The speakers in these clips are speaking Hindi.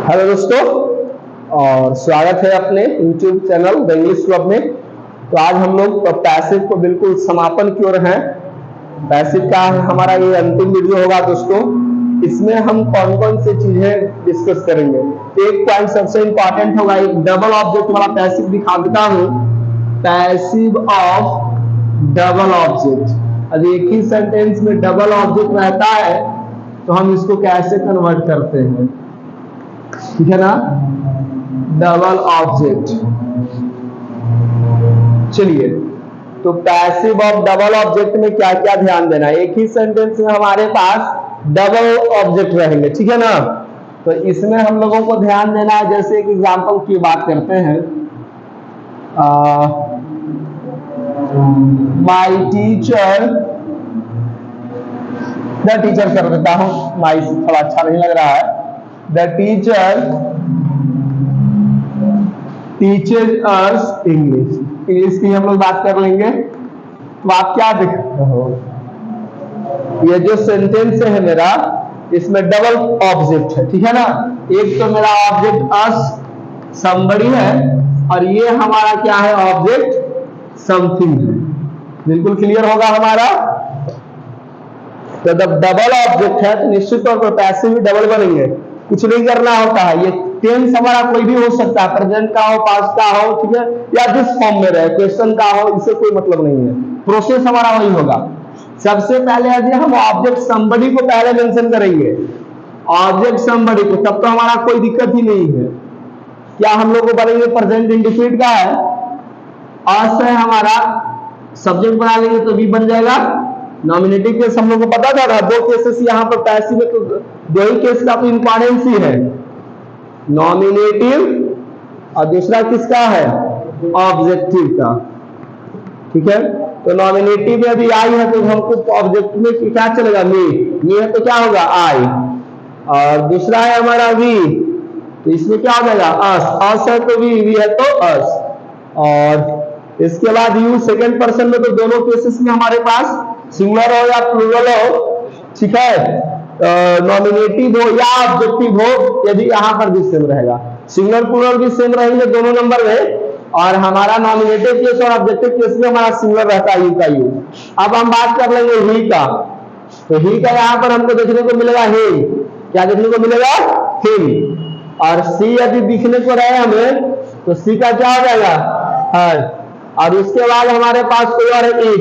हेलो दोस्तों, और स्वागत है अपने YouTube channel the English club में। तो आज हम लोग पैसिव को बिल्कुल समापन की ओर हैं। पैसिव का हमारा ये अंतिम वीडियो होगा दोस्तों। इसमें हम कौन कौन सी चीजें डिस्कस करेंगे। एक पॉइंट सबसे इंपॉर्टेंट होगा, एक डबल ऑब्जेक्ट वाला पैसिव दिखा देता हूँ। Passive of double object. अब एक ही सेंटेंस में डबल ऑब्जेक्ट रहता है तो हम इसको कैसे कन्वर्ट करते हैं, ठीक है ना। डबल ऑब्जेक्ट, चलिए तो पैसिव ऑफ डबल ऑब्जेक्ट में क्या क्या ध्यान देना है। एक ही सेंटेंस में हमारे पास डबल ऑब्जेक्ट रहेंगे, ठीक है ना। तो इसमें हम लोगों को ध्यान देना है। जैसे एक एग्जांपल की बात करते हैं, माई टीचर, द टीचर कर देता हूं, माई थोड़ा अच्छा नहीं लग रहा है। The teacher teachers us English. English की हम लोग बात कर लेंगे। तो आप क्या देख रहे हो, ये जो सेंटेंस है मेरा, इसमें डबल ऑब्जेक्ट है, ठीक है ना। एक तो मेरा ऑब्जेक्ट अस समबडी है, और ये हमारा क्या है, ऑब्जेक्ट समथिंग है। बिल्कुल क्लियर होगा हमारा। तो जब डबल ऑब्जेक्ट है तो निश्चित तौर पर पैसिव भी डबल बनेंगे। कुछ नहीं करना होता है। ये टेंस हमारा कोई भी हो सकता है, प्रेजेंट का हो, पास्ट का हो, ठीक है, या जिस फॉर्म में रहे, क्वेश्चन का हो, इससे कोई मतलब नहीं है। प्रोसेस हमारा वही होगा। सबसे पहले यदि हम ऑब्जेक्ट समबडी को पहले मेंशन करेंगे, ऑब्जेक्ट समबडी को, तब तो हमारा कोई दिक्कत ही नहीं है। क्या हम लोग को बनेंगे, प्रेजेंट इंडिफिनिट का है, अस है हमारा, सब्जेक्ट बना लेंगे तो भी बन जाएगा। नॉमिनेटिव केस हम लोग को पता था ना, दो केसेस यहाँ पर पैसिव में, तो दो ही केस का तो इंपॉर्टेंस ही है, नॉमिनेटिव और दूसरा किसका है, ऑब्जेक्टिव का, ठीक है। तो नॉमिनेटिव में अभी आई है तो हमको ऑब्जेक्टिव में क्या चलेगा, मी है तो क्या होगा, आई, और दूसरा है हमारा वी, तो इसमें क्या हो जाएगा, अस है तो वी है तो अस। और इसके बाद यू सेकेंड पर्सन में, तो दोनों केसेस में हमारे पास सिंगुलर हो या प्लूरल हो, ठीक है, नॉमिनेटिव हो या ऑब्जेक्टिव हो, यदि यहां पर भी सेम रहेगा, सिंगुलर प्लूरल भी सेम रहेंगे दोनों नंबर में। और हमारा नॉमिनेटिव केस और ऑब्जेक्टिव केस में हमारा सिंगुलर रहता है, यू का यू। अब हम बात कर लेंगे ही का। तो ही का यहां पर हमको देखने को मिलेगा हिम, क्या देखने को मिलेगा, हिम। और सी यदि दिखने को रहे हमें, तो सी का क्या हो जाएगा, है। और उसके बाद हमारे पास कोई और है,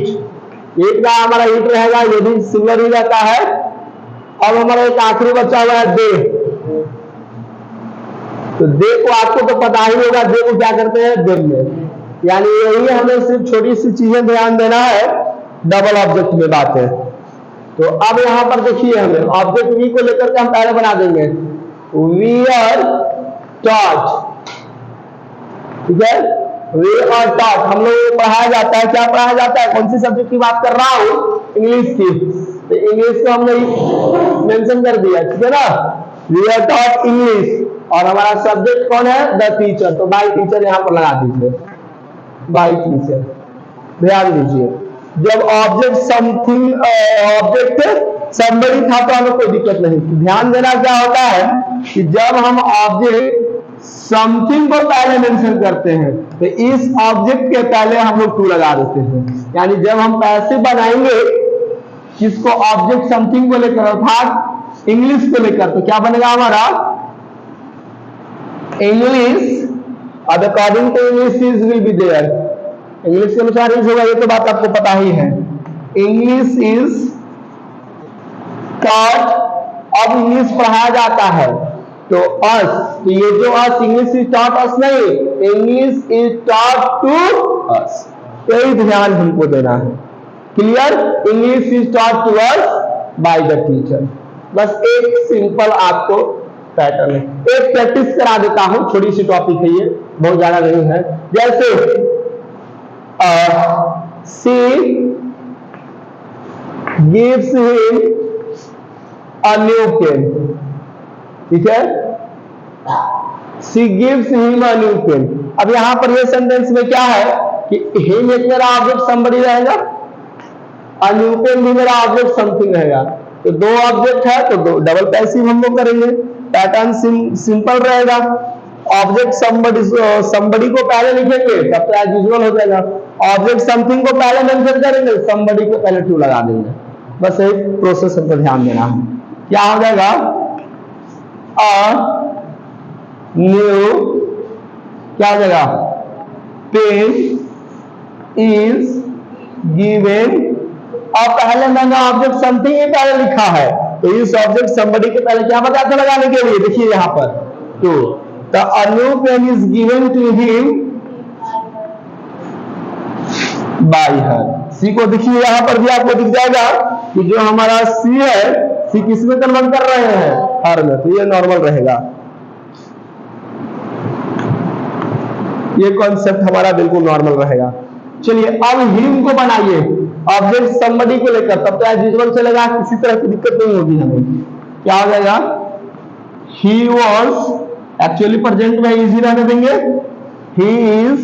ईट का हमारा ईट रहेगा, ये भी सिंगुलर ही रहता है। अब हमारा एक आखिरी बचा हुआ है दे। तो दे को आपको तो पता ही होगा, दे को क्या करते हैं, दिन में, यानी यही हमें सिर्फ छोटी सी चीजें ध्यान देना है, डबल ऑब्जेक्ट में बात है। तो अब यहां पर देखिए, हमें ऑब्जेक्ट वी को लेकर के हम पहले बना देंगे, वी आर टॉट, ठीक है। वी और टॉट हम लोग को पढ़ाया जाता है, क्या पढ़ाया जाता है, कौन सी सब्जेक्ट की बात कर रहा हूं, इंग्लिश की। तो इंग्लिश को हमने मेंशन कर दिया, ठीक है ना। वी आर टॉट इंग्लिश, और हमारा सब्जेक्ट कौन है, द टीचर। तो बाय टीचर यहां पर लगा दीजिए, बाय टीचर। ध्यान दीजिए, जब ऑब्जेक्ट समथिंग, ऑब्जेक्ट समबडी था तो हमें कोई दिक्कत नहीं। ध्यान देना क्या होता है कि जब हम ऑब्जेक्ट समथिंग को पहले मेंशन करते हैं, तो इस ऑब्जेक्ट के पहले हम लोग टू लगा देते हैं। यानी जब हम पैसिव बनाएंगे किसको, ऑब्जेक्ट समथिंग को लेकर, अर्थात इंग्लिश को लेकर, तो क्या बनेगा हमारा, इंग्लिश, अब according to English is will be there, English के अनुसार इज होगा, ये तो बात आपको पता ही है। इंग्लिश इज टॉट, अब इंग्लिश पढ़ाया जाता है तो अस, तो ये जो us, English is taught us नहीं, English is taught to us, यही ध्यान हमको देना है। Clear, English is taught to us by the teacher. बस एक सिंपल आपको पैटर्न है। एक प्रैक्टिस करा देता हूं, छोटी सी टॉपिक है ये, बहुत ज्यादा नहीं है। जैसे C gives him a new pen, ठीक है, C gives him a new pen. अब यहां पर ये सेंटेंस में क्या है कि हिम एक मेरा ऑब्जेक्ट समबडी रहेगा, और न्यू पेन भी मेरा ऑब्जेक्ट समथिंग रहेगा। तो दो ऑब्जेक्ट है तो दो डबल पैसिव हम लोग करेंगे। पैटर्न सिंपल रहेगा। ऑब्जेक्ट समबडी को पहले लिखेंगे तब तो एज यूजुअल हो जाएगा। ऑब्जेक्ट समथिंग को पहले मेंशन करेंगे, समबडी को पहले टू लगा देंगे। बस यही प्रोसेस पर ध्यान देना है। क्या हो जाएगा? अ न्यू क्या हो जाएगा? Pen is given. और पहले मैंने ऑब्जेक्ट समथिंग ही पहले लिखा है, तो इस ऑब्जेक्ट समबडी के पहले क्या बताया था लगाने के लिए? देखिए यहां पर टू। तो a new pen is given to him by her. C को देखिए यहां पर भी आपको दिख जाएगा कि जो हमारा सी है, सी किस में कन्वर्ट कर रहे हैं? हर में। तो ये नॉर्मल रहेगा। ये कॉन्सेप्ट हमारा बिल्कुल नॉर्मल रहेगा। चलिए अब हिम को बनाइए ऑब्जेक्ट समबडी को लेकर, तब तो एज यूजुअल चलेगा, किसी तरह की दिक्कत नहीं होगी हमें। क्या हो जाएगा? ही वॉज, एक्चुअली प्रेजेंट में इजी रहने देंगे। He is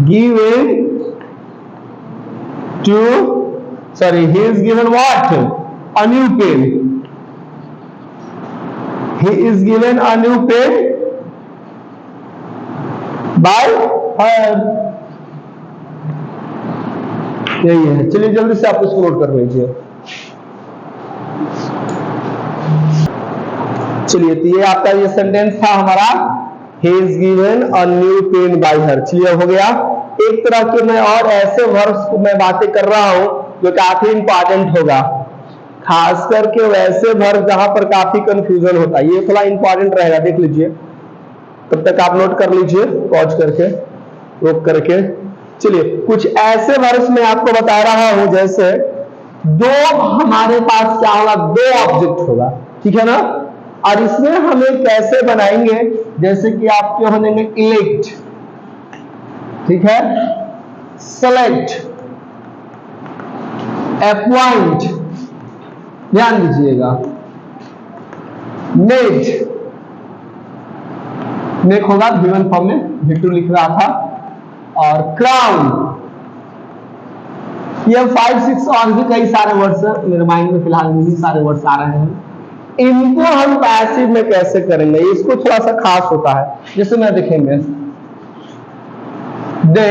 given to, sorry, he is given what? A new pen. He is given a new pen by her. यही है। चलिए जल्दी से आप इसको नोट कर लीजिए। चलिए तो ये आपका ये सेंटेंस था हमारा, he is given a new pen by her। चलिए हो गया। एक तरह के मैं और ऐसे वर्ब्स को मैं बातें कर रहा हूं जो काफी इंपॉर्टेंट होगा, खास करके वैसे वर्ब जहां पर काफी कंफ्यूजन होता है। ये थोड़ा इंपॉर्टेंट रहेगा, देख लीजिए। तब तक आप नोट कर लीजिए, पॉज करके, रोक करके। चलिए कुछ ऐसे वर्ब्स मैं आपको बता रहा हूं, जैसे दो, हमारे पास क्या होगा? दो ऑब्जेक्ट होगा, ठीक है ना? और इसमें हमें कैसे बनाएंगे? जैसे कि आप क्या बनेंगे? इलेक्ट, ठीक है, सेलेक्ट, अपॉइंट, ध्यान दीजिएगा, मेक, मेक होगा गिवन फॉर्म में, V2 लिख रहा था, और क्राउन। ये 5-6 और भी कई सारे वर्ड्स हैं मेरे माइंड में, फिलहाल यही सारे वर्ड्स आ रहे हैं। इनको हम पैसिव में कैसे करेंगे? इसको थोड़ा सा खास होता है, जैसे मैं देखेंगे, दे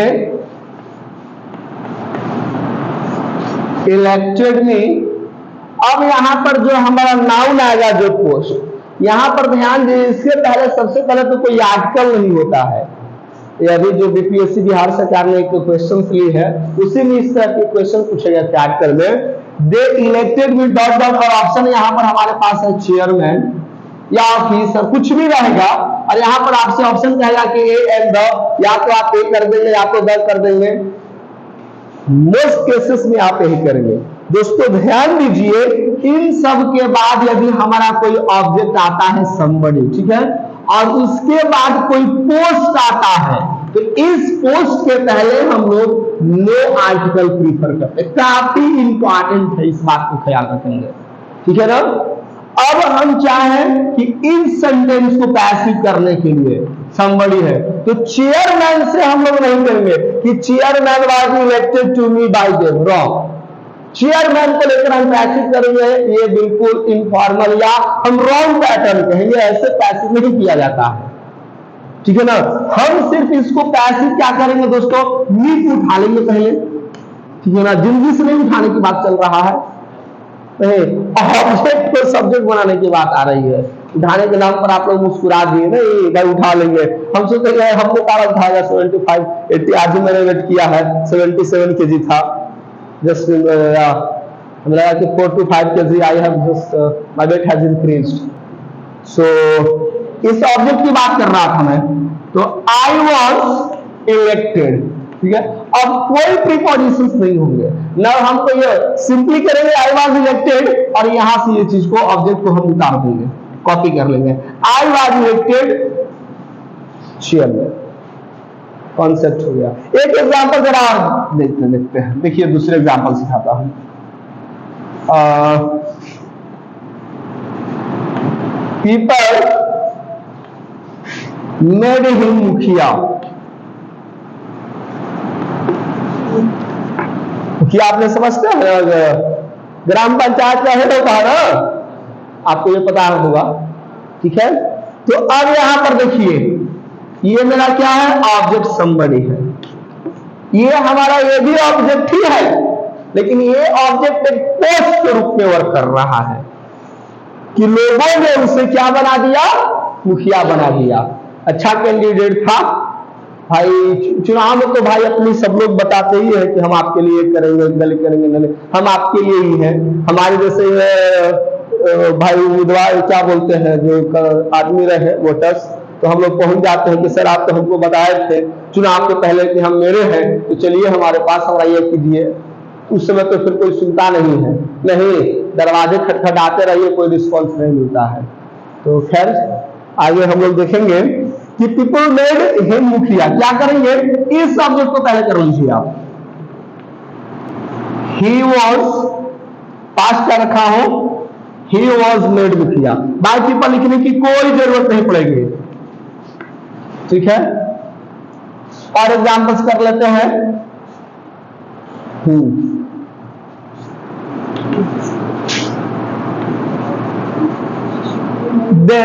इलेक्टेड मी। अब यहां पर जो हमारा नाउन आएगा, जो पोस्ट, यहां पर ध्यान दीजिए, इसके पहले सबसे पहले तो कोई आर्टिकल नहीं होता है। ये अभी जो बीपीएससी बिहार सरकार ने एक क्वेश्चन ली है, उसी में इस तरह के क्वेश्चन पूछे गए थे आर्टिकल में। दे इलेक्टेड विद डॉट डॉट, और ऑप्शन यहां पर हमारे पास है चेयरमैन या ऑफिसर, कुछ भी रहेगा। और यहां पर आपसे ऑप्शन कहेगा कि ए एंड द, या तो आप ए कर देंगे या तो द कर देंगे। मोस्ट केसेस में आप यही करेंगे। दोस्तों ध्यान दीजिए, इन सब के बाद यदि हमारा कोई ऑब्जेक्ट आता है समबडी, ठीक है, और उसके बाद कोई पोस्ट आता है, तो इस पोस्ट के पहले हम लोग नो आर्टिकल प्रीफर करते हैं। काफी इंपॉर्टेंट है, इस बात को ख्याल रखेंगे, ठीक है ना? अब हम चाहें कि इन सेंटेंस को पैसिव करने के लिए समबडी है, तो चेयरमैन से हम लोग नहीं करेंगे कि chairman was elected to me by them, wrong. Chairman को लेकर हम पैसिव करेंगे, ये बिल्कुल इनफॉर्मल या हम रॉन्ग पैटर्न कहेंगे, ऐसे पैसिव नहीं किया जाता है, ठीक है ना? हम सिर्फ इसको पैसिव क्या करेंगे दोस्तों? मी को उठा लेंगे पहले, ठीक है ना? जिंदगी से नहीं उठाने की बात चल रहा है, ऑब्जेक्ट को सब्जेक्ट बनाने की बात आ रही है। उठाने के नाम पर आप लोग मुस्कुरा दिए ना, ये उठा लेंगे। हम सोचते हैं हमको कारा उठाएगा 75 80, आज ही मैंने वेट किया है 77 kg था, जस्ट हमें लगा कि 4 to 5 kg I have just my weight has increased. So इस ऑब्जेक्ट की बात कर रहा था मैं, तो आई वाज इलेक्टेड, ठीक है। अब कोई प्रीपोजिशंस नहीं होंगे ना, हमको ये सिंपली करेंगे आई वाज इलेक्टेड, और यहां से ये चीज को ऑब्जेक्ट को हम उतार देंगे, कॉपी कर लेंगे। I was elected chairman, concept हो गया। एक एग्जांपल जरा और देखते हैं। देखिए दूसरे एग्जांपल सिखाता हूं। पीपल मेड हिम मुखिया। मुखिया आपने समझते हैं, ग्राम पंचायत का हेड होता है ना, आपको ये पता होगा, ठीक है। तो अब यहां पर देखिए, ये मेरा क्या है, ऑब्जेक्ट समबडी है। ये हमारा ये भी ऑब्जेक्ट ही है, लेकिन ये ऑब्जेक्ट एक पोस्ट के रूप में वर्क कर रहा है कि लोगों ने उसे क्या बना दिया, मुखिया बना दिया। अच्छा कैंडिडेट था भाई, चुनाव में तो भाई अपनी सब लोग बताते ही है कि हम आपके लिए करेंगे, दलित करेंगे, दलित, हम आपके लिए ही हैं। हमारे जैसे भाई उम्मीदवार क्या बोलते हैं, जो आदमी रहे वोटर्स, तो हम लोग पहुंच जाते हैं कि सर आप तो हमको बताए थे चुनाव के पहले कि हम मेरे हैं, तो चलिए हमारे पास, हमारा ये कीजिए। उस समय तो फिर कोई सुनता नहीं है, नहीं, दरवाजे खटखटाते रहिए, कोई रिस्पॉन्स नहीं मिलता है। तो खैर आगे हम लोग देखेंगे कि पीपल मेड हिम मुखिया। क्या करेंगे, इस सब्जेक्ट को पहले कर लीजिए आप। ही वॉज, पास्ट क्या रखा हो, ही वॉज मेड मुखिया। बाय पीपल लिखने की कोई जरूरत नहीं पड़ेगी, ठीक है। और एग्जाम्पल्स कर लेते हैं। दे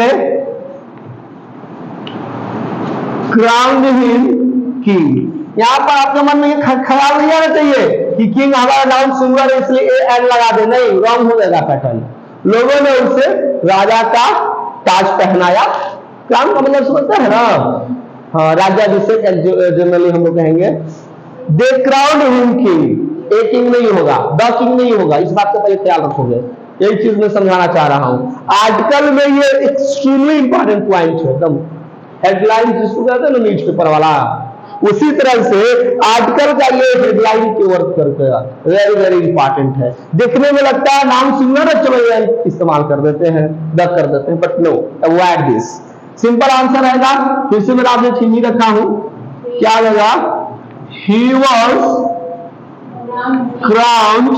क्राउंड हिम किंग। यहां पर आपके मन में ये ख्याल नहीं आना चाहिए कि किंग हमारा नाउन सिंगुलर है इसलिए ए एन लगा दे, नहीं, रॉन्ग हो जाएगा पैटर्न। लोगों ने उसे राजा का ताज पहनाया। क्राउन का मतलब समझते हैं ना, हाँ, राज्याभिषेक जनरली हम लोग कहेंगे। They crowned him king, a king नहीं होगा, द किंग नहीं होगा, इस बात का पहले ख्याल रखोगे, यही चीज मैं समझाना चाह रहा हूं। आर्टिकल में ये एक्सट्रीमली इंपॉर्टेंट पॉइंट है, एकदम हेडलाइन जिसको कहते हैं ना न्यूज़पेपर वाला, उसी तरह से आर्टिकल का ये हेडलाइन की वर्क करते हैं, वेरी वेरी इंपॉर्टेंट है। देखने में लगता है नाउन सिंगुलर है, चलो इस्तेमाल कर देते हैं, द कर देते हैं, but no, avoid this. Simple answer रहेगा, फिर से मैंने आपने ठीक ही रखा हूं, क्या होगा, he was crowned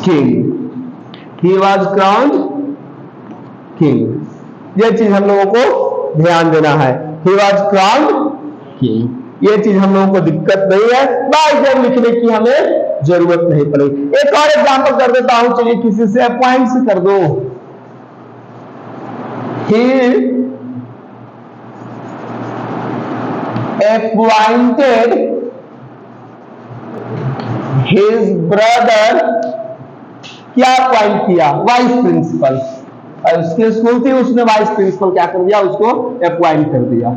king, he was crowned king. ये चीज हम लोगों को ध्यान देना है, ही वॉज क्राउन्ड किंग, ये चीज हम लोगों को दिक्कत नहीं है, बाय जब लिखने की हमें जरूरत नहीं पड़ेगी। एक और एग्जांपल कर देता हूं, चलिए किसी से अपॉइंट से कर दो। He appointed his brother, क्या अपॉइंट किया, वाइस प्रिंसिपल। उसकी स्कूल थी, उसने वाइस प्रिंसिपल क्या कर दिया, उसको अपॉइंट कर दिया,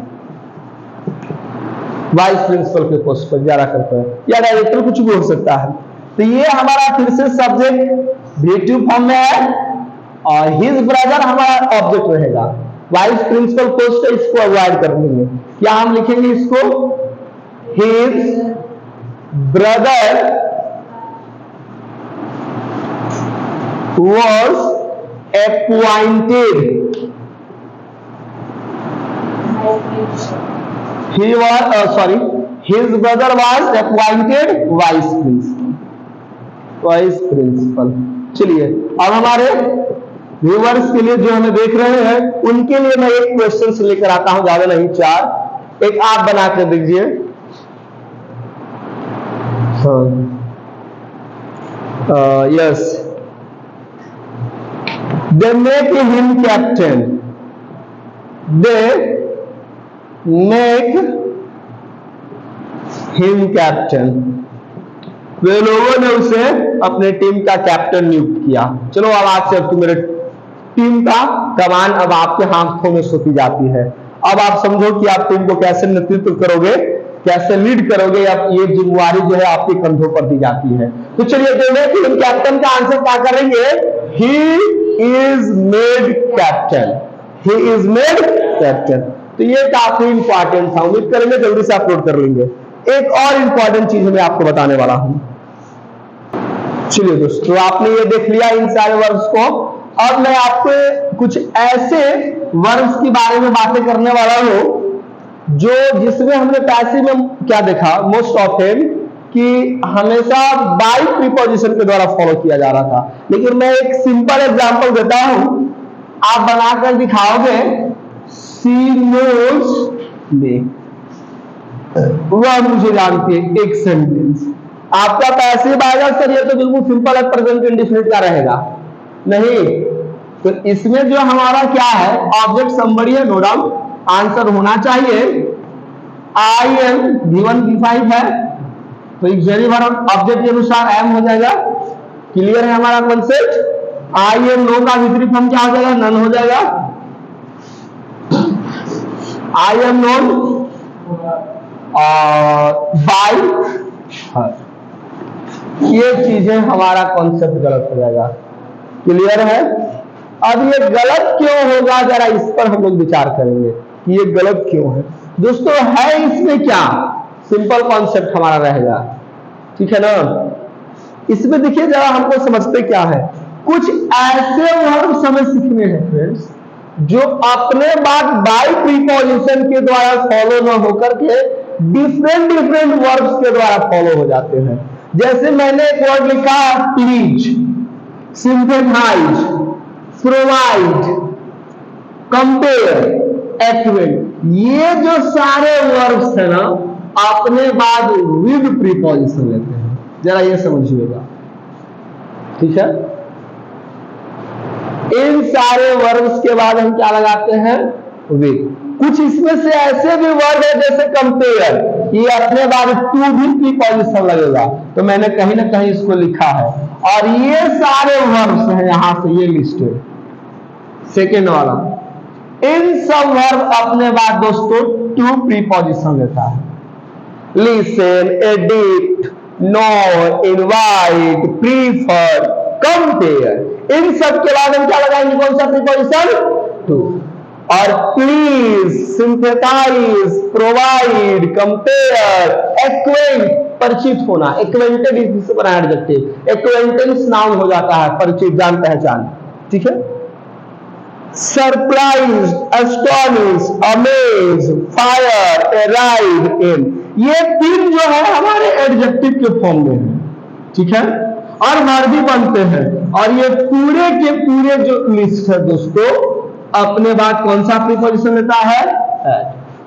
वाइस प्रिंसिपल के पोस्ट पर जारा करते हैं, या डायरेक्टर, कुछ भी हो सकता है। तो ये हमारा फिर से सब्जेक्ट डेटिव फॉर्म में है, और हिज ब्रदर हमारा ऑब्जेक्ट रहेगा। वाइस प्रिंसिपल पोस्ट है, इसको अवॉइड कर देंगे। क्या हम लिखेंगे इसको, his brother was appointed, he was his brother was appointed vice principal। चलिए अब हमारे व्यूअर्स के लिए जो हमें देख रहे हैं उनके लिए मैं एक क्वेश्चन लेकर आता हूं, ज्यादा नहीं, 4, एक आप बना कर दीजिए। Yes, they make him captain, they make him captain, वे लोगों ने उसे अपने टीम का कैप्टन नियुक्त किया। चलो अब आज से अब मेरे टीम का कमान अब आपके हाथों में सौंपी जाती है। अब आप समझो कि आप टीम को कैसे नेतृत्व करोगे, कैसे लीड करोगे, अब ये जिम्मेवारी जो है आपके कंधों पर दी जाती है। तो चलिए देखिए कि हम कैप्टन का आंसर क्या करेंगे, he is made captain, he is made captain. तो ये काफी इंपॉर्टेंट था, उम्मीद करेंगे जल्दी से अपलोड कर लेंगे। एक और इंपॉर्टेंट चीज मैं आपको बताने वाला हूं। चलिए दोस्तों, आपने ये देख लिया इन सारे वर्ड्स को। अब मैं आपको कुछ ऐसे वर्ड्स के बारे में बातें करने वाला हूं जो जिसमें हमने पैसिव में क्या देखा, मोस्ट ऑफन कि हमेशा बाय प्रीपोजिशन के द्वारा फॉलो किया जा रहा था। लेकिन मैं एक सिंपल एग्जांपल देता हूं, आप बनाकर दिखाओगे, सी नोज में, वह मुझे जानती है, एक सेंटेंस। आपका पैसिव आएगा सर, ये तो बिल्कुल सिंपल है, प्रेजेंट इंडेफिनिट का रहेगा। नहीं। तो इसमें जो हमारा क्या है, ऑब्जेक्ट समबड़ी है, नो डाउट आंसर होना चाहिए आई एम V1 V5 है, तो ऑक्सिलरी वर्ब ऑब्जेक्ट के अनुसार एम हो जाएगा। क्लियर है हमारा कॉन्सेप्ट। आई एम नो का विपरीत फॉर्म क्या हो जाएगा, नन हो जाएगा। आई एम नोन बाय हर, ये चीजें हमारा कॉन्सेप्ट गलत हो जाएगा। क्लियर है। अब ये गलत क्यों होगा, जरा इस पर हम लोग विचार करेंगे कि ये गलत क्यों है। दोस्तों है इसमें क्या, सिंपल कॉन्सेप्ट हमारा रहेगा, ठीक है ना। इसमें देखिए जरा हमको समझते क्या है, कुछ ऐसे वर्ब्स हमें सीखने हैं फ्रेंड्स जो अपने बाद बाय प्रीपोजिशन के द्वारा फॉलो न होकर के डिफरेंट वर्ब्स के द्वारा फॉलो हो जाते हैं। जैसे मैंने एक वर्ड लिखा please, synthesise, provide, compare, acquaint, ये जो सारे वर्ब्स है ना अपने बाद विद प्रीपोजिशन लेते हैं, जरा ये समझिएगा, ठीक है। इन सारे वर्ब्स के बाद हम क्या लगाते हैं, विद। कुछ इसमें से ऐसे भी वर्ड है जैसे कंपेयर, ये अपने बाद टू भी प्रीपोजिशन लगेगा, तो मैंने कहीं ना कहीं इसको लिखा है। और ये सारे वर्ब्स हैं यहां से ये लिस्टेड, सेकेंड वाला, इन सब वर्ब अपने बाद दोस्तों टू प्रीपोजिशन लेता है। Listen, edit, know, invite, prefer, compare, इन सब के बाद हम क्या लगाएंगे, कौन सा प्रीपोजिशन, टू। और please, synthesise, provide, compare, acquaint, परिचित होना, एक्वेंटेड इससे बना एडजेक्टिव, एक्वेंटेंस नाउन हो जाता है, परिचित, जान पहचान, ठीक है। Surprise, astonish, amaze, fire, arrive, in, ये तीन जो है हमारे एडजेक्टिव के फॉर्म में है, ठीक है, और वर्ब भी बनते हैं। और ये पूरे के पूरे जो लिस्ट है दोस्तों अपने बाद कौन सा प्रीपोजिशन लेता है,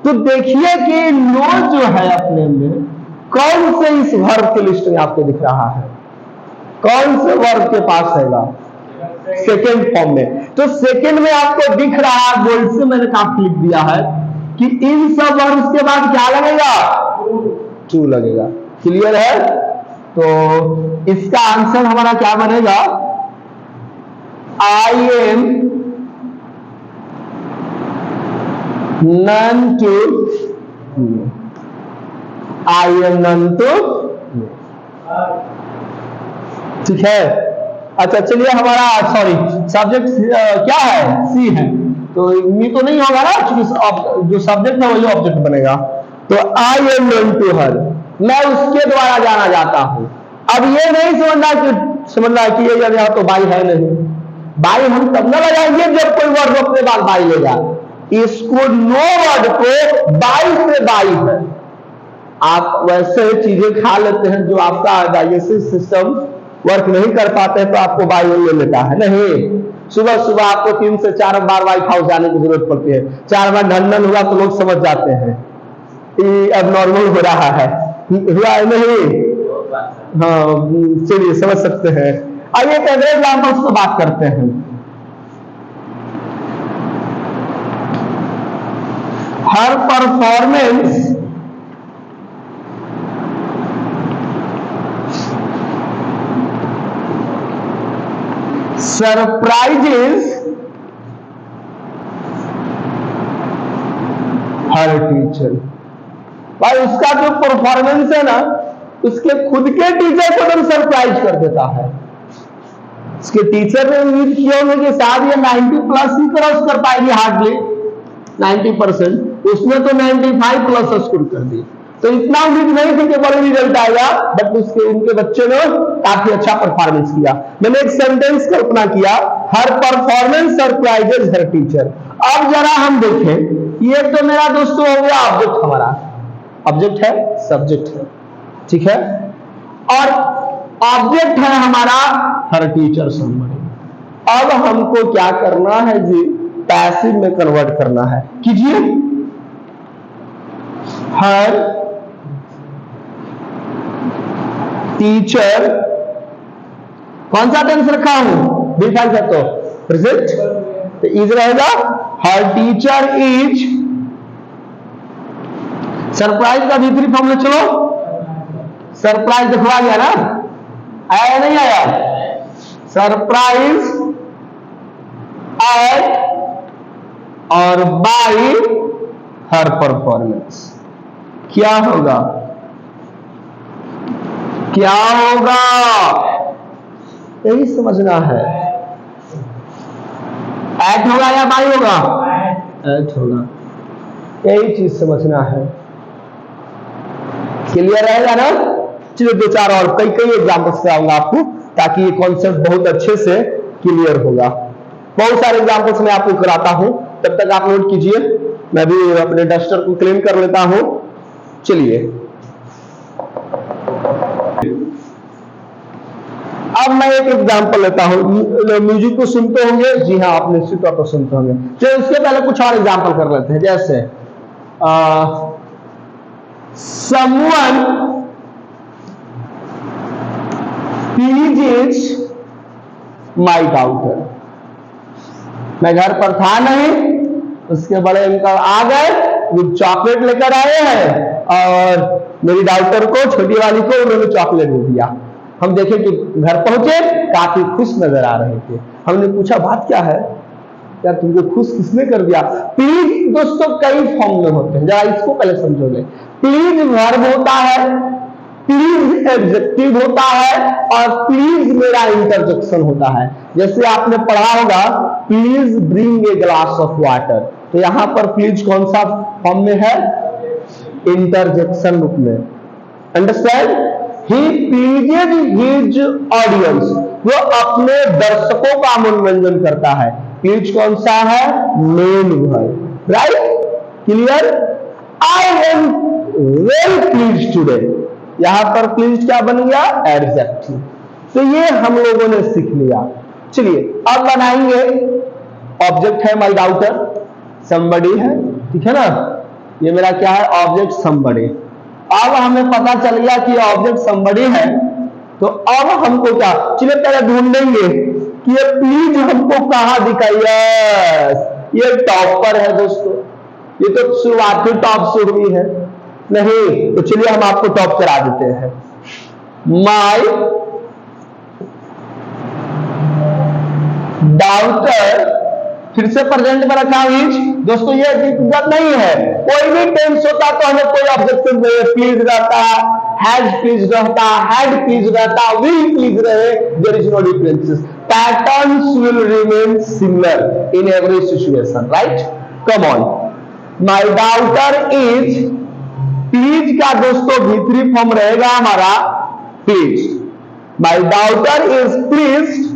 तो देखिए कि नो जो है अपने में कौन से इस वर्ब के लिस्ट में आपको दिख रहा है, कौन से वर्ब के पास है, सेकेंड फॉर्म में। तो सेकेंड में आपको दिख रहा है, बोल्ड से मैंने काफी लिख दिया है कि इन सब वर्ब्स के बाद क्या लगेगा, टू लगेगा। क्लियर है। तो इसका आंसर हमारा क्या बनेगा, I am none to, I am none to, ठीक है। अच्छा चलिए हमारा सॉरी सब्जेक्ट क्या है, सी है, तो मी तो नहीं होगा ना, क्योंकि जो सब्जेक्ट है वही ऑब्जेक्ट बनेगा। तो I am known to her, मैं उसके द्वारा जाना जाता हूं। अब ये नहीं समझना कि ये यहाँ तो बाई है नहीं, बाई हम तब ना लगाएंगे जब कोई वर्ड अपने बाद बाई लेगा। इसको नो वर्ड को बाई से बाई है, आप वैसे चीजें खा लेते हैं जो आपका डाइजेस्टिव सिस्टम वर्क नहीं कर पाते हैं, तो आपको बाई ले लेता है नहीं। सुबह सुबह आपको 3 से 4 बार व्हाइट हाउस जाने की जरूरत पड़ती है, 4 बार ढंढन हुआ तो लोग समझ जाते हैं ये अब नॉर्मल हो रहा है, हुआ है नहीं, हाँ चलिए समझ सकते हैं। आइए एक अगले एग्जाम्पल्स को बात करते हैं। हर परफॉर्मेंस सरप्राइजेस हर टीचर। भाई उसका जो परफॉर्मेंस है ना, उसके खुद के टीचर को तो सरप्राइज कर देता है। उसके टीचर ने उम्मीद किया होगा कि शायद ये 90 प्लस ही क्रॉस कर पाएगी, हार्डली 90%, उसने तो 95 प्लस स्कोर कर दी। तो इतना उम्मीद नहीं थी कि बड़ा रिजल्ट आएगा, बट उसके उनके बच्चे ने काफी अच्छा परफॉर्मेंस किया। मैंने एक सेंटेंस कल्पना किया, हर परफॉर्मेंस सरप्राइजेस हर टीचर। अब जरा हम देखें, ये तो मेरा दोस्तों हो गया ऑब्जेक्ट, हमारा ऑब्जेक्ट है, सब्जेक्ट है, ठीक है, और ऑब्जेक्ट है हमारा हर टीचर समबड़ी। अब हमको क्या करना है जी, पैसिव में कन्वर्ट करना है। कीजिए, हर टीचर, कौन सा टेंस रखा हूं, बी फाइल है तो प्रेजेंट, तो इज रहेगा हर टीचर इज। सरप्राइज का भी फॉर्म ले चलो, सरप्राइज दिखवा गया ना, आया नहीं आया? सरप्राइज एट और बाय हर परफॉर्मेंस। क्या होगा, क्या होगा, यही समझना है। एट होगा या बाय होगा? एट होगा, यही चीज समझना है। क्लियर रहेगा ना? चलिए दो चार और कई एग्जाम्पल्स कराऊंगा आपको, ताकि ये कॉन्सेप्ट बहुत अच्छे से क्लियर होगा। बहुत सारे एग्जाम्पल्स मैं आपको कराता हूं, तब तक आप नोट कीजिए, मैं भी अपने डस्टर को क्लीन कर लेता हूं। चलिए अब मैं एक एग्जाम्पल लेता हूं। म्यूजिक को सुनते होंगे? जी हाँ, आप निश्चित तौर पर सुनते होंगे। चलिए उसके पहले कुछ और एग्जाम्पल कर लेते हैं। जैसे someone pleases my daughter। मैं घर पर था नहीं, उसके बड़े अंकल आ गए, वो चॉकलेट लेकर आए हैं और मेरी डॉटर को, छोटी वाली को उन्होंने चॉकलेट दे दिया। हम देखे कि घर पहुंचे, काफी खुश नजर आ रहे थे। हमने पूछा बात क्या है यार, तुमको खुश किसने कर दिया? प्लीज दोस्तों कई फॉर्म में होते हैं, जरा इसको पहले समझोगे। प्लीज वर्ब होता है, प्लीज एडजेक्टिव होता है और प्लीज मेरा इंटरजेक्शन होता है। जैसे आपने पढ़ा होगा please bring a glass of water, तो यहां पर प्लीज कौन सा फॉर्म में है? इंटरजेक्शन रूप में। अंडरस्टैंड? ही प्लीजेज हिज ऑडियंस, वो अपने दर्शकों का मनोरंजन करता है। प्लीज कौन सा है? Main verb, right? Clear? I am very please today, यहां पर प्लीज क्या बन गया? एडजेक्टिव। तो ये हम लोगों ने सीख लिया। चलिए अब बनाएंगे, ऑब्जेक्ट है माय डॉटर, समबडी है, ठीक है ना? ये मेरा क्या है? Object somebody. अब हमें पता चल गया कि ऑब्जेक्ट समबडी है, तो अब हमको क्या, चलिए पहले ढूंढेंगे कि ये प्लीज हमको कहां दिखाई है। ये टॉप पर है दोस्तों, ये तो शुरुआती टॉप से हुई है नहीं, तो चलिए हम आपको टॉप करा देते हैं। माय डॉटर, फिर से प्रेजेंट में रखा इज। दोस्तों ये दिक्कत नहीं है, कोई भी टेंस होता तो हमें कोई ऑब्जेक्टिव नहीं है। प्लीज रहता, हैज प्लीज रहता, हैड प्लीज रहता, विल प्लीज रहे, there is no differences. Patterns will remain similar in every situation, right? Come on, my daughter is, please का दोस्तों भीतरी फॉर्म रहेगा हमारा please. My daughter is pleased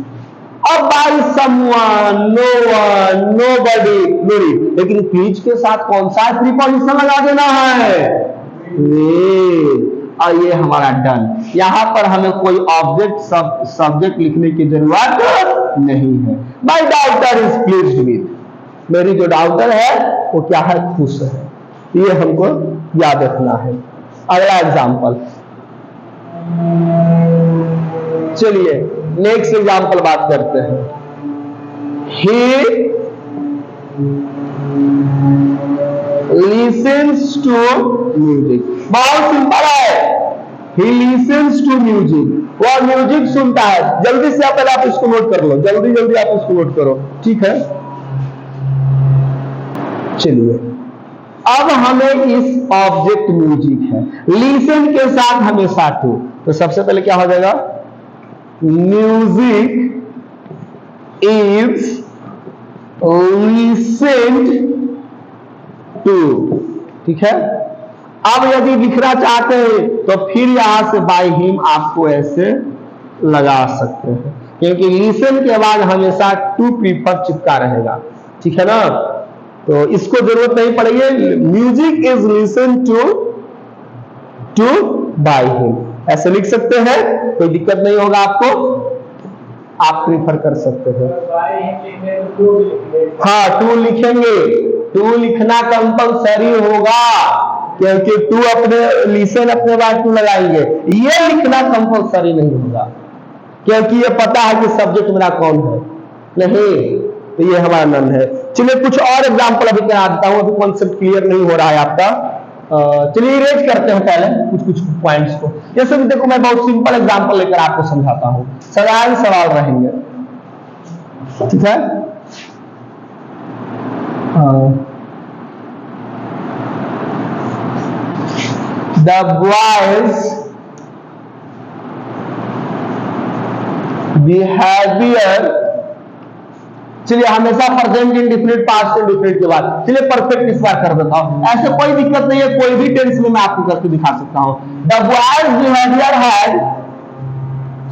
अब by someone, no one, nobody, Mary. लेकिन प्लीज के साथ कौन सा प्रीपोजिशन लगा देना है? और ये हमारा डन। यहां पर हमें कोई ऑब्जेक्ट सब्जेक्ट लिखने की जरूरत नहीं है। My daughter is pleased with, मेरी जो डॉटर है वो क्या है? खुश है। ये हमको याद रखना है। अगला एग्जाम्पल, चलिए नेक्स्ट एग्जाम्पल बात करते हैं। ही लिसन्स टू म्यूजिक, बहुत सिंपल है। ही लिसन्स टू म्यूजिक, वह म्यूजिक सुनता है। जल्दी से पहले आप इसको नोट कर लो, जल्दी जल्दी आप इसको नोट करो, ठीक है? चलिए अब हमें इस ऑब्जेक्ट म्यूजिक है, लिसन के साथ हमेशा टू, तो सबसे पहले क्या हो जाएगा? म्यूजिक इज लिसन्ड टू, ठीक है? अब यदि लिखना चाहते हैं तो फिर यहां से बाय हिम आपको ऐसे लगा सकते हैं, क्योंकि लिसन के बाद हमेशा टू प्रीफिक्स चिपका रहेगा, ठीक है ना? तो इसको जरूरत नहीं पड़ेगी। Music is listen to by him, ऐसे लिख सकते हैं, कोई दिक्कत नहीं होगा आपको, आप प्रीफर कर सकते हैं। हाँ टू लिखेंगे, टू लिखना कंपलसरी होगा, क्योंकि टू अपने लिसन अपने बाद टू लगाएंगे। ये लिखना कंपलसरी नहीं होगा, क्योंकि ये पता है कि सब्जेक्ट मेरा कौन है। नहीं, तो ये हमारा नन है। चलिए कुछ और एग्जांपल अभी करा देता हूं, अभी कॉन्सेप्ट क्लियर नहीं हो रहा है आपका। चलिए इरेज करते हैं पहले कुछ कुछ पॉइंट्स को। जैसे कि देखो मैं बहुत सिंपल एग्जांपल लेकर आपको समझाता हूं, साधारण सवाल रहेंगे, ठीक है। The boys behavior, चलिए हमेशा प्रेजेंट इंडेफिनिट, पास्ट इंडेफिनिट के बाद, चलिए परफेक्ट इस बार कर देता हूं, ऐसे कोई दिक्कत नहीं है, कोई भी टेंस में मैं आपको करके दिखा सकता हूं। The boys behaviour had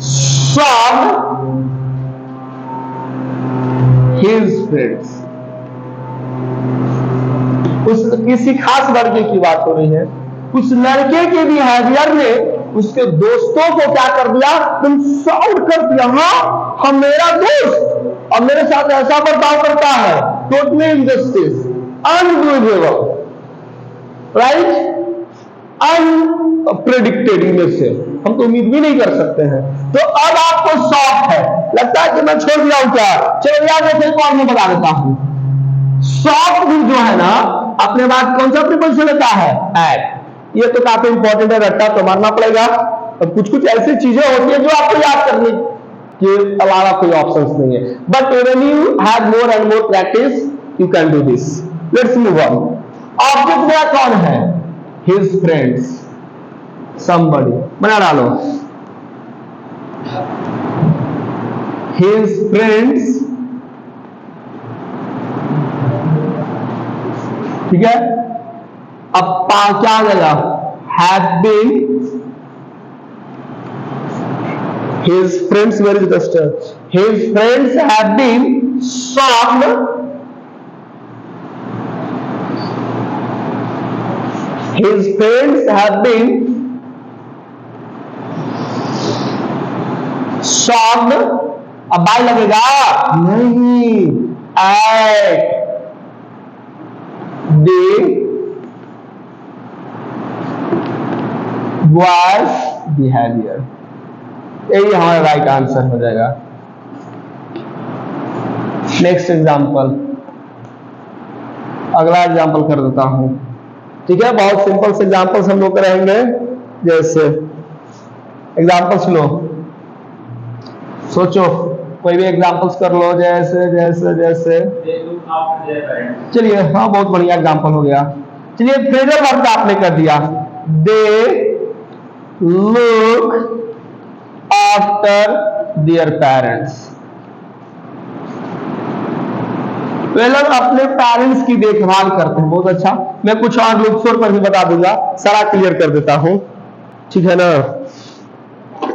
shocked his friends. उस किसी खास लड़के की बात हो रही है, उस लड़के के बिहेवियर ने उसके दोस्तों को क्या कर दिया, तुम शॉक्ड कर दिया। हाँ, हम मेरा दोस्त और मेरे साथ ऐसा बर्ताव करता है, टोटली इनजस्टिस, अनबिलीवेबल, राइट, अनप्रेडिक्टेड, इनमें से हम तो उम्मीद भी नहीं कर सकते हैं। तो अब आपको शॉक है, लगता है कि मैं छोड़ दिया हूं क्या, चलो यार मैं एक और मैं बता देता हूं। शॉक भी जो है ना अपने बाद कौन सा प्रीपोजिशन लेता है, एट। ये तो काफी इंपॉर्टेंट है, रट्टा तो मारना पड़ेगा। और कुछ कुछ ऐसी चीजें होती है जो आपको याद करनी के अलावा कोई ऑप्शंस नहीं है, but when you have more and more practice you can do this. Let's move on. Object मेरा कौन है, हिज फ्रेंड्स, समबडी, बना डालो, हिज फ्रेंड्स, ठीक है। अब क्या आ जाएगा, have been, his friends, where is the star, his friends have been shocked, his friends have been shocked, अब बाय लगेगा नहीं, at the boys behavior, यही हमारा राइट आंसर हो जाएगा। नेक्स्ट एग्जांपल, अगला एग्जांपल कर देता हूं, ठीक है। बहुत सिंपल से एग्जांपल्स हम लोग करेंगे। जैसे एग्जांपल्स लो, सोचो कोई भी एग्जांपल्स कर लो, जैसे जैसे जैसे, चलिए हाँ बहुत बढ़िया एग्जांपल हो गया। चलिए फ्रेजल वर्ब आपने कर दिया, they look after their parents, वे लोग अपने पेरेंट्स की देखभाल करते हैं, बहुत अच्छा। मैं कुछ और लुक फॉर पर भी बता दूंगा, सारा क्लियर कर देता हूं, ठीक है ना।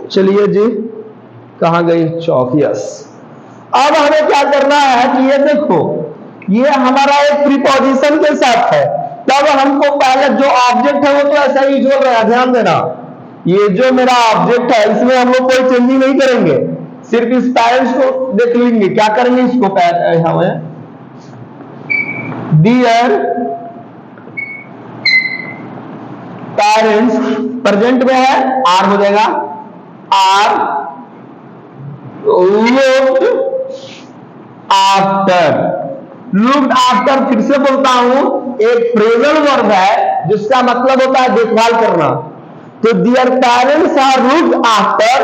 चलिए जी, कहां गई चौक, यस। अब हमें क्या करना है कि ये देखो, ये हमारा एक प्रीपोजिशन के साथ है, तब हमको पहले जो ऑब्जेक्ट है वो तो ऐसा ही यूजुअल रहा, ध्यान देना। ये जो मेरा ऑब्जेक्ट है इसमें हम लोग कोई चेंजिंग नहीं करेंगे, सिर्फ इस पेरेंट्स को देख लेंगे। क्या करेंगे, इसको हमें डियर पेरेंट्स, प्रेजेंट में है आर हो जाएगा, are looked after, looked after, फिर से बोलता हूं, एक फ्रेजल वर्ब है जिसका मतलब होता है देखभाल करना। तो dear parents are looked after,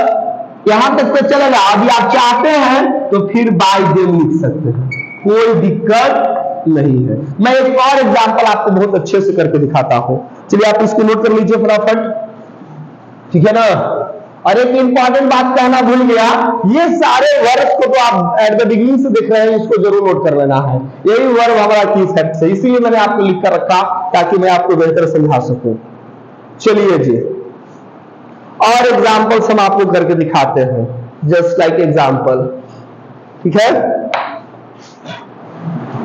यहां तक तो चलेगा। अभी आप चाहते हैं तो फिर बाय देम लिख सकते हैं, कोई दिक्कत नहीं है। मैं एक और एग्जांपल आपको बहुत अच्छे से करके दिखाता हूं, चलिए आप इसको नोट कर लीजिए फटाफट, ठीक है ना। और एक इंपॉर्टेंट बात कहना भूल गया, ये सारे वर्ब को तो आप एट द बिगिनिंग से देख रहे हैं, इसको जरूर नोट कर लेना है। यही वर्ब हमारा की सेट से, इसीलिए मैंने आपको लिख कर रखा ताकि मैं आपको बेहतर समझा सकूं। चलिए जी, और एग्जाम्पल्स हम आपको करके दिखाते हैं, जस्ट लाइक एग्जाम्पल, ठीक है।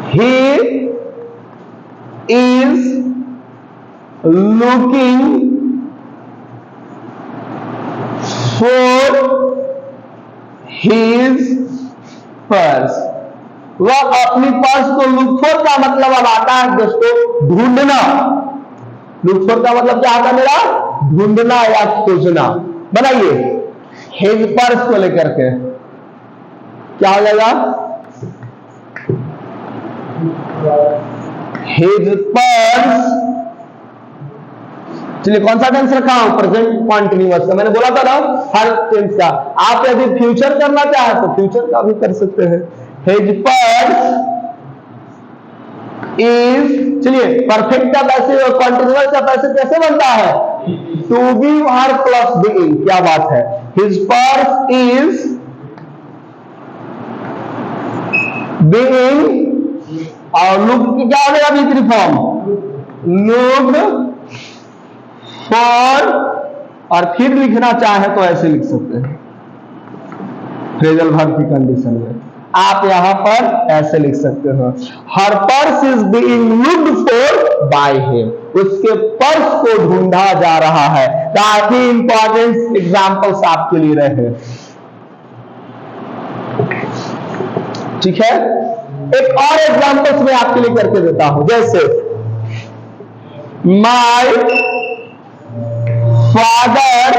He is looking for his purse, वह अपनी पर्स को, लुक फॉर का मतलब अब आता है दोस्तों ढूंढना, लुक फॉर का मतलब क्या आता है मेरा, ढूंढना या खोजना। बनाइए हिज पर्स को लेकर के क्या हो जाएगा, हिज पर्स, चलिए कौन सा टेंस रखा हूं, प्रेजेंट कॉन्टिन्यूअस का। मैंने बोला था ना हर टेंस का, आप यदि फ्यूचर करना चाहे तो फ्यूचर का भी कर सकते हैं। हिज पर्स इज, चलिए परफेक्ट का पैसिव और कॉन्टिन्यूअस का पैसिव कैसे बनता है, to be verb plus being. क्या बात है, हिज पर्स इज बीइंग, और लुक क्या हो जाएगा दूसरी फॉर्म, लुक्ड फॉर, और फिर लिखना चाहे तो ऐसे लिख सकते हैं फ्रेजल वर्ब की कंडीशन में, आप यहां पर ऐसे लिख सकते हो, हर purse is being looked for by him, उसके पर्स को ढूंढा जा रहा है। काफी इंपॉर्टेंट एग्जांपल्स आपके लिए रहे, ठीक है। एक और एग्जांपल्स मैं आपके लिए करके देता हूं, जैसे my father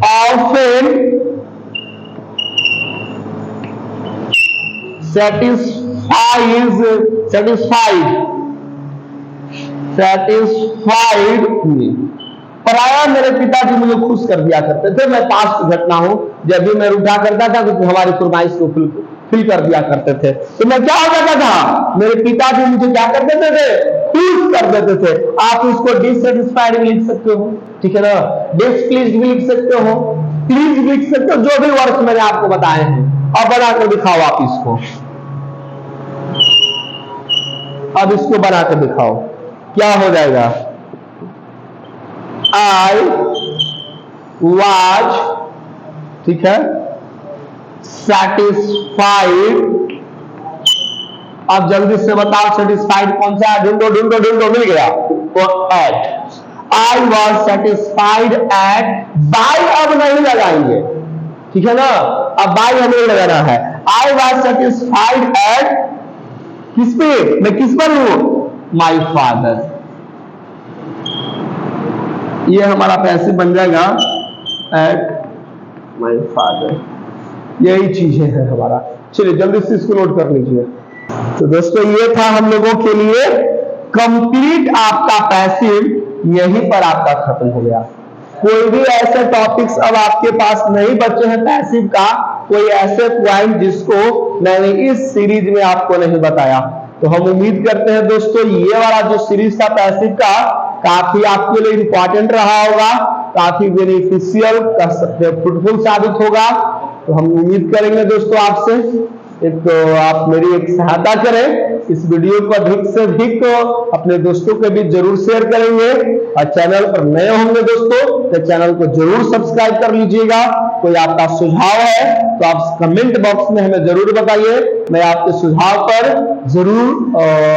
often satisfied me। पराया मेरे पिताजी मुझे खुश कर दिया करते थे। मैं पास्ट घटना हूं, जब भी मैं उठा करता था तो हमारी फरमाइश को फिल कर दिया करते थे, तो मैं क्या हो जाता था, मेरे पिताजी मुझे क्या कर देते थे, खुश कर देते थे। आप इसको डिससेटिस्फाइड भी लिख सकते हो, ठीक है ना, डिसप्लीज्ड भी लिख सकते हो, प्लीज भी लिख सकते हो, जो भी वर्ड्स मैंने आपको बताए हैं। अब बनाकर दिखाओ आप इसको, अब इसको बनाकर दिखाओ, क्या हो जाएगा, आई वाज, ठीक है, सेटिस्फाइड। अब जल्दी से बताओ सेटिस्फाइड कौन सा है, ढूंढो ढूंढो ढूंढो, मिल गया, तो at, I was satisfied at, by अब नहीं लगाएंगे, ठीक है ना, अब बाय हमें लगाना है। आई वॉज सेटिस्फाइड एट, किस पे, मैं किस पर हूं, माई फादर। ये हमारा पैसे बन जाएगा एट माई फादर, यही चीजें है हमारा। चलिए जल्दी से इसको नोट कर लीजिए। तो दोस्तों ये था हम लोगों के लिए कंप्लीट आपका पैसिव, यहीं पर आपका खत्म हो गया। कोई भी ऐसे टॉपिक्स अब आपके पास नहीं बचे हैं पैसिव का, कोई ऐसे पॉइंट जिसको मैंने इस सीरीज में आपको नहीं बताया, तो हम उम्मीद करते हैं दोस्तों ये वाला जो सीरीज था पैसिव का काफी आपके लिए इंपॉर्टेंट रहा होगा, काफी बेनिफिशियल कर सकते हैं, फ्रूटफुल साबित होगा। तो हम उम्मीद करेंगे दोस्तों आपसे एक तो आप मेरी एक सहायता करें, इस वीडियो को अधिक से अधिक अपने दोस्तों के बीच जरूर शेयर करेंगे, और चैनल पर नए होंगे दोस्तों तो चैनल को जरूर सब्सक्राइब कर लीजिएगा। कोई आपका सुझाव है तो आप कमेंट बॉक्स में हमें जरूर बताइए, मैं आपके सुझाव पर जरूर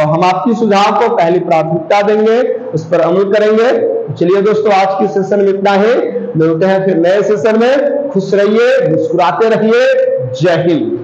हम आपकी सुझाव को पहली प्राथमिकता देंगे, उस पर अमल करेंगे। चलिए दोस्तों आज की सेशन में इतना ही, मिलते हैं फिर नए सेशन में। खुश रहिए, मुस्कुराते रहिए, जय हिंद।